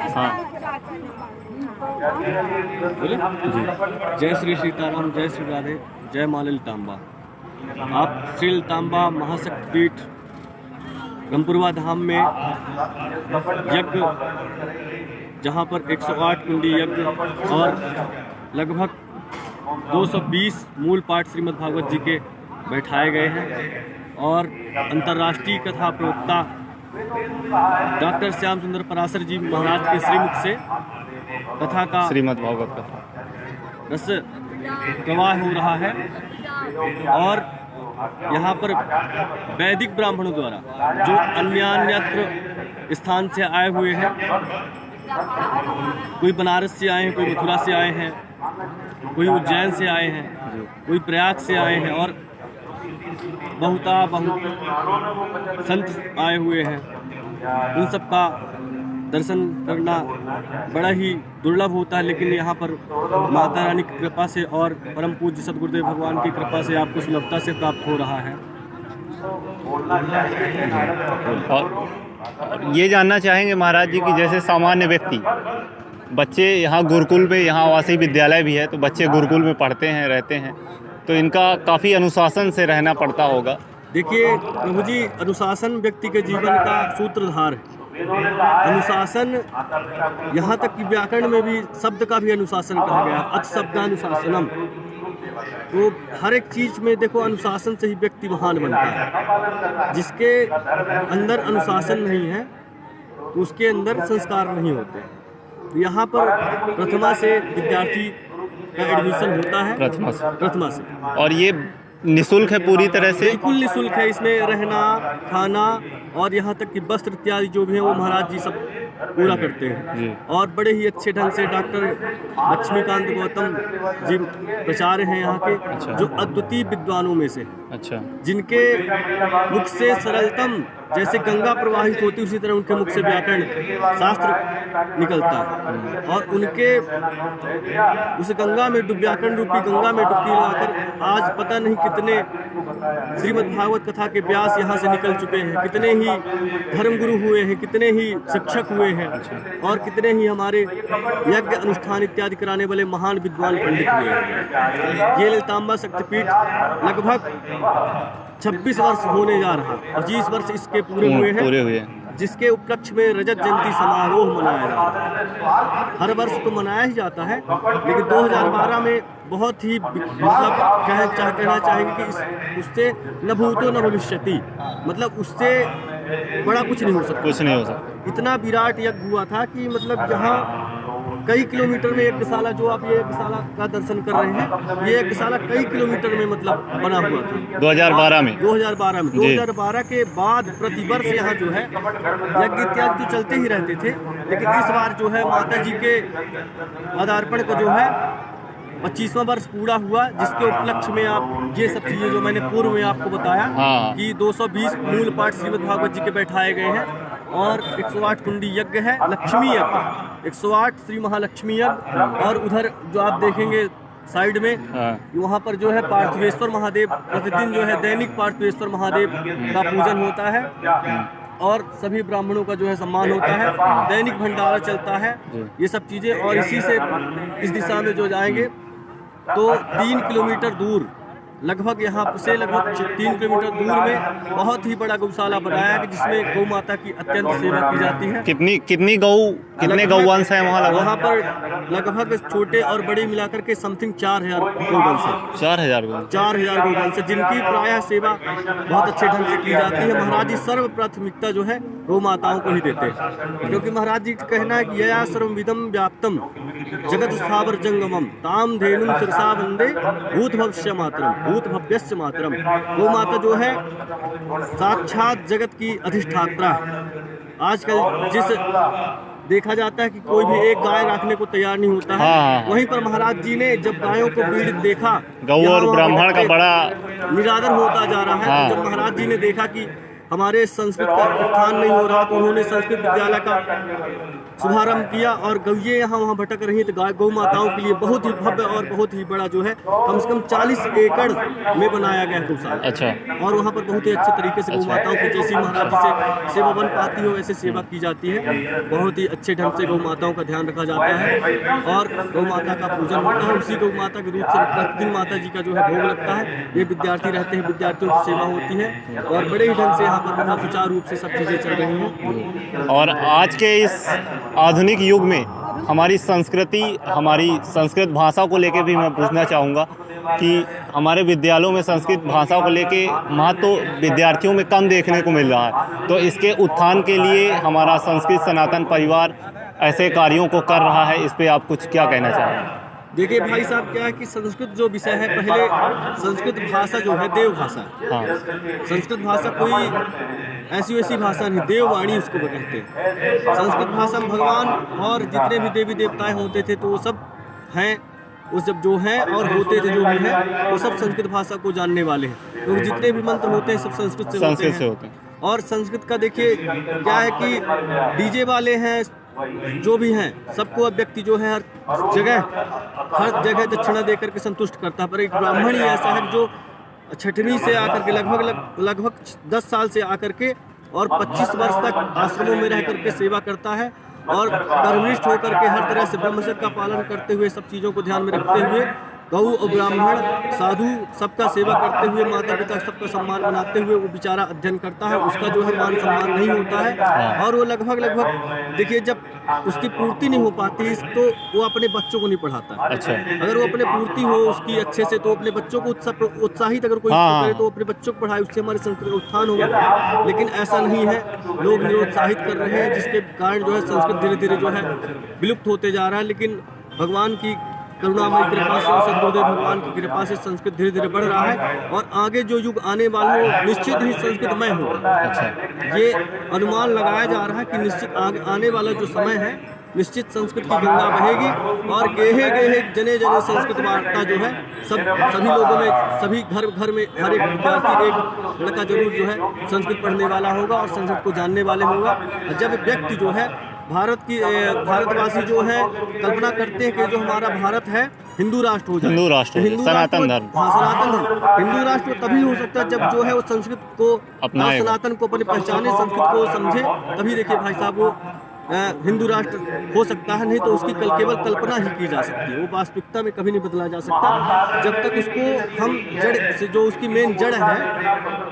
हाँ बोले जय श्री सीताराम, जय श्री राधे, जय माँ ललितांबा। आप श्री ललितांबा महाशक्तिपीठ रामपुरवा धाम में यज्ञ, जहाँ पर 108 कुंडी यज्ञ और लगभग 220 मूल पाठ श्रीमद् भागवत जी के बैठाए गए हैं और अंतर्राष्ट्रीय कथा प्रवक्ता डॉक्टर श्याम सुंदर पराशर जी महाराज के श्रीमुख से कथा का श्रीमद् भागवत कथा रस प्रवाह हो रहा है। और यहाँ पर वैदिक ब्राह्मणों द्वारा जो अन्यत्र स्थान से आए हुए हैं, कोई बनारस से आए हैं, कोई मथुरा से आए हैं, कोई उज्जैन से आए हैं, कोई प्रयाग से आए हैं और बहुत संत आए हुए हैं, उन सब का दर्शन करना बड़ा ही दुर्लभ होता है। लेकिन यहाँ पर माता रानी की कृपा से और परम पूज्य सदगुरुदेव भगवान की कृपा से आपको सुलभता से प्राप्त हो रहा है। और ये जानना चाहेंगे महाराज जी कि जैसे सामान्य व्यक्ति बच्चे यहाँ गुरुकुल में, यहाँ आवासीय विद्यालय भी है, तो बच्चे गुरुकुल में पढ़ते हैं, रहते हैं, तो इनका काफ़ी अनुशासन से रहना पड़ता होगा। देखिए प्रभु जी, अनुशासन व्यक्ति के जीवन का सूत्रधार है। अनुशासन, यहाँ तक कि व्याकरण में भी शब्द का भी अनुशासन कहा गया है, अच शब्दानुशासनम। तो हर एक चीज में देखो अनुशासन से ही व्यक्ति महान बनता है। जिसके अंदर अनुशासन नहीं है तो उसके अंदर संस्कार नहीं होते। तो यहाँ पर प्रथमा से विद्यार्थी का एडमिशन होता है, प्रथमा से। और ये निःशुल्क है पूरी तरह से? बिल्कुल निःशुल्क है। इसमें रहना, खाना और यहाँ तक कि वस्त्र इत्यादि जो भी है वो महाराज जी सब पूरा करते हैं। और बड़े ही अच्छे ढंग से डॉक्टर लक्ष्मीकांत गौतम जी प्राचार्य हैं यहाँ के। अच्छा। जो अद्वितीय विद्वानों में से, अच्छा, जिनके मुख से सरलतम जैसे गंगा प्रवाहित होती उसी तरह उनके मुख से व्याकरण शास्त्र निकलता है। और उनके उस गंगा में व्याकरण रूपी गंगा में डुबकी लगाकर आज पता नहीं कितने श्रीमद् भागवत कथा के व्यास यहाँ से निकल चुके हैं, कितने ही धर्मगुरु हुए हैं, कितने ही शिक्षक हुए हैं और कितने ही हमारे यज्ञ अनुष्ठान इत्यादि कराने वाले महान विद्वान पंडित हुए हैं। ये ललितांबा शक्तिपीठ लगभग 26 वर्ष होने जा रहा है। 25 वर्ष इसके पूरे हुए हैं, जिसके उपलक्ष्य में रजत जयंती समारोह मनाया जाता है। हर वर्ष तो मनाया ही जाता है, लेकिन 2012 में बहुत ही मतलब कहना चाहेंगे कि उससे न भूतो न भविष्यति, मतलब उससे बड़ा कुछ नहीं हो सकता। इतना विराट यज्ञ हुआ था कि मतलब यहाँ कई किलोमीटर में यज्ञशाला, जो आप ये यज्ञशाला का दर्शन कर रहे हैं, ये यज्ञशाला कई किलोमीटर में मतलब बना हुआ था 2012 में। 2012 के बाद प्रतिवर्ष यहाँ जो है यज्ञ इत्यादि तो चलते ही रहते थे, लेकिन इस बार जो है माता जी के पदार्पण का जो है 25वां वर्ष पूरा हुआ, जिसके उपलक्ष्य में आप ये सब चीजें जो मैंने पूर्व में आपको बताया कि 220 मूल पाठ श्रीमद् भागवत जी के बैठाए गए हैं और 108 कुंडी यज्ञ है, लक्ष्मी यज्ञ 108 श्री महालक्ष्मी यज्ञ। और उधर जो आप देखेंगे साइड में वहाँ पर जो है पार्थिवेश्वर महादेव, प्रतिदिन जो है दैनिक पार्थिवेश्वर महादेव का पूजन होता है और सभी ब्राह्मणों का जो है सम्मान होता है, दैनिक भंडारा चलता है, ये सब चीज़ें। और इसी से इस दिशा में जो जाएंगे तो 3 किलोमीटर दूर, लगभग यहाँ से लगभग 3 किलोमीटर दूर में बहुत ही बड़ा गौशाला बनाया है, जिसमें गौ माता की अत्यंत सेवा की जाती है। कितने गौवंश हैं वहाँ पर? लगभग छोटे और बड़े मिलाकर के समथिंग 4000 गौवंश है। 4000 गौवंश, जिनकी प्रायः सेवा बहुत अच्छे ढंग से की जाती है। महाराज जी सर्व प्राथमिकता जो है गौ माताओं को ही देते हैं, क्योंकि महाराज जी का कहना है कि यया सर्वविदं व्याप्तम जगत स्थावर जंगमम ताम धेनुम शिरसा वंदे भूत भविष्य मातरम भूत भव्यस्य मातरम। गौ माता जो है साक्षात जगत की अधिष्ठात्रा है। आजकल जिस देखा जाता है कि कोई भी एक गाय रखने को तैयार नहीं होता है, वहीं पर महाराज जी ने जब गायों को पीड़ित देखा, गौ और ब्राह्मण का बड़ा निरादर होता जा रहा है, तो जब महाराज जी ने देखा कि हमारे संस्कृत का उत्थान नहीं हो रहा, तो उन्होंने संस्कृत विद्यालय का शुभारंभ किया और गौये यहाँ वहाँ भटक रही हैं, तो गौ माताओं के लिए बहुत ही भव्य और बहुत ही बड़ा जो है कम से कम 40 एकड़ में बनाया गया है गौशाला। अच्छा। और वहाँ पर बहुत ही अच्छे तरीके से गौ माताओं की जैसी महाराज जी से सेवा बन पाती हो वैसे सेवा की जाती है। बहुत ही अच्छे ढंग से गौ माताओं का ध्यान रखा जाता है और गौ माता का पूजन होता है। उसी गौ माता के रूप से प्रतिदिन माता जी का जो है भोग लगता है। ये विद्यार्थी रहते हैं, विद्यार्थियों की सेवा होती है और बड़े ही ढंग से यहाँ पर बहुत सुचारू रूप से सब चीज़ें चल रही हैं। और आज के इस आधुनिक युग में हमारी संस्कृति, हमारी संस्कृत भाषा को लेके भी मैं पूछना चाहूँगा कि हमारे विद्यालयों में संस्कृत भाषा को लेके महत्व विद्यार्थियों में कम देखने को मिल रहा है, तो इसके उत्थान के लिए हमारा संस्कृत सनातन परिवार ऐसे कार्यों को कर रहा है, इस पे आप कुछ क्या कहना चाहेंगे? देखिए भाई साहब, क्या है कि संस्कृत जो विषय है, पहले संस्कृत भाषा जो है देव भाषा है। हाँ। संस्कृत भाषा कोई ऐसी वैसी भाषा नहीं, देववाणी उसको कहते हैं। संस्कृत भाषा में भगवान और जितने भी देवी देवताएं होते थे तो वो सब हैं, वो सब जो हैं और होते थे जो भी हैं वो सब संस्कृत भाषा को जानने वाले हैं। तो जितने भी मंत्र होते हैं सब संस्कृत से होते हैं। और संस्कृत का देखिए क्या है कि डीजे वाले हैं जो भी हैं सबको अब व्यक्ति जो है हर जगह दक्षिणा देकर के संतुष्ट करता है। पर एक ब्राह्मण ही ऐसा है जो छठवीं से आकर के लगभग 10 साल से आकर के और 25 वर्ष तक आश्रमों में रह करके सेवा करता है और कर्मनिष्ठ होकर के हर तरह से ब्रह्मचर्य का पालन करते हुए सब चीज़ों को ध्यान में रखते हुए गौ और ब्राह्मण साधु सबका सेवा करते हुए माता पिता सबका सम्मान बनाते हुए वो बेचारा अध्ययन करता है। उसका जो है मान सम्मान नहीं होता है और वो लगभग देखिए जब उसकी पूर्ति नहीं हो पाती तो वो अपने बच्चों को नहीं पढ़ाता। अच्छा। अगर वो अपने पूर्ति हो उसकी अच्छे से तो अपने बच्चों को उत्साहित अगर कोई करे तो अपने बच्चों को पढ़ाए, उससे हमारे संस्कृत का उत्थान होगा। लेकिन ऐसा नहीं है, लोग निरुत्साहित कर रहे हैं जिसके कारण जो है संस्कृत धीरे धीरे जो है विलुप्त होते जा रहा है। लेकिन भगवान की करुणामयी कृपा से, सद्गुरुदेव भगवान की कृपा से संस्कृत धीरे धीरे बढ़ रहा है और आगे जो युग आने वाला हो निश्चित ही संस्कृतमय होगा। अच्छा। ये अनुमान लगाया जा रहा है कि निश्चित आने वाला जो समय है निश्चित संस्कृत की गंगा बहेगी और गेहे गेहे जने जने संस्कृत वार्ता जो है सभी लोगों में, सभी घर में हर एक विद्यार्थी एक लड़का जरूर जो है संस्कृत पढ़ने वाला होगा और संस्कृत को जानने वाले होगा। जब व्यक्ति जो है भारतवासी जो है कल्पना करते हैं कि जो हमारा भारत है हिंदू राष्ट्र हो जाए, सनातन धर्म। हाँ, सनातन धर्म हिंदू राष्ट्र तभी हो सकता है जब जो है वो संस्कृत को अपनाए, सनातन को अपने पहचाने, संस्कृत को समझे, तभी देखिए भाई साहब वो हिंदू राष्ट्र हो सकता है। नहीं तो उसकी केवल कल्पना ही की जा सकती है, वो वास्तविकता में कभी नहीं बदला जा सकता। जब तक उसको हम जड़ से, जो उसकी मेन जड़ है,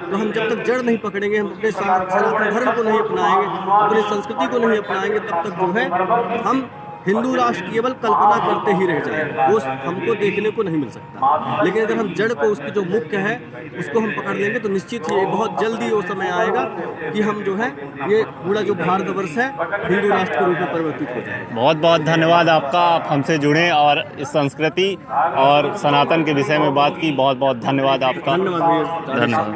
तो हम जब तक जड़ नहीं पकड़ेंगे, हम अपने सनातन धर्म को नहीं अपनाएंगे, अपनी संस्कृति को नहीं अपनाएंगे, तब तक जो है हम हिंदू राष्ट्र केवल कल्पना करते ही रह जाएंगे, वो हमको देखने को नहीं मिल सकता। लेकिन अगर हम जड़ को, उसकी जो मुख्य है उसको हम पकड़ लेंगे तो निश्चित ही बहुत जल्दी वो समय आएगा कि हम जो है ये पूरा जो भारतवर्ष है हिंदू राष्ट्र के रूप में परिवर्तित हो जाएगा। बहुत बहुत धन्यवाद आपका, आप हमसे जुड़े और इस संस्कृति और सनातन के विषय में बात की। बहुत बहुत धन्यवाद आपका। धन्यवाद।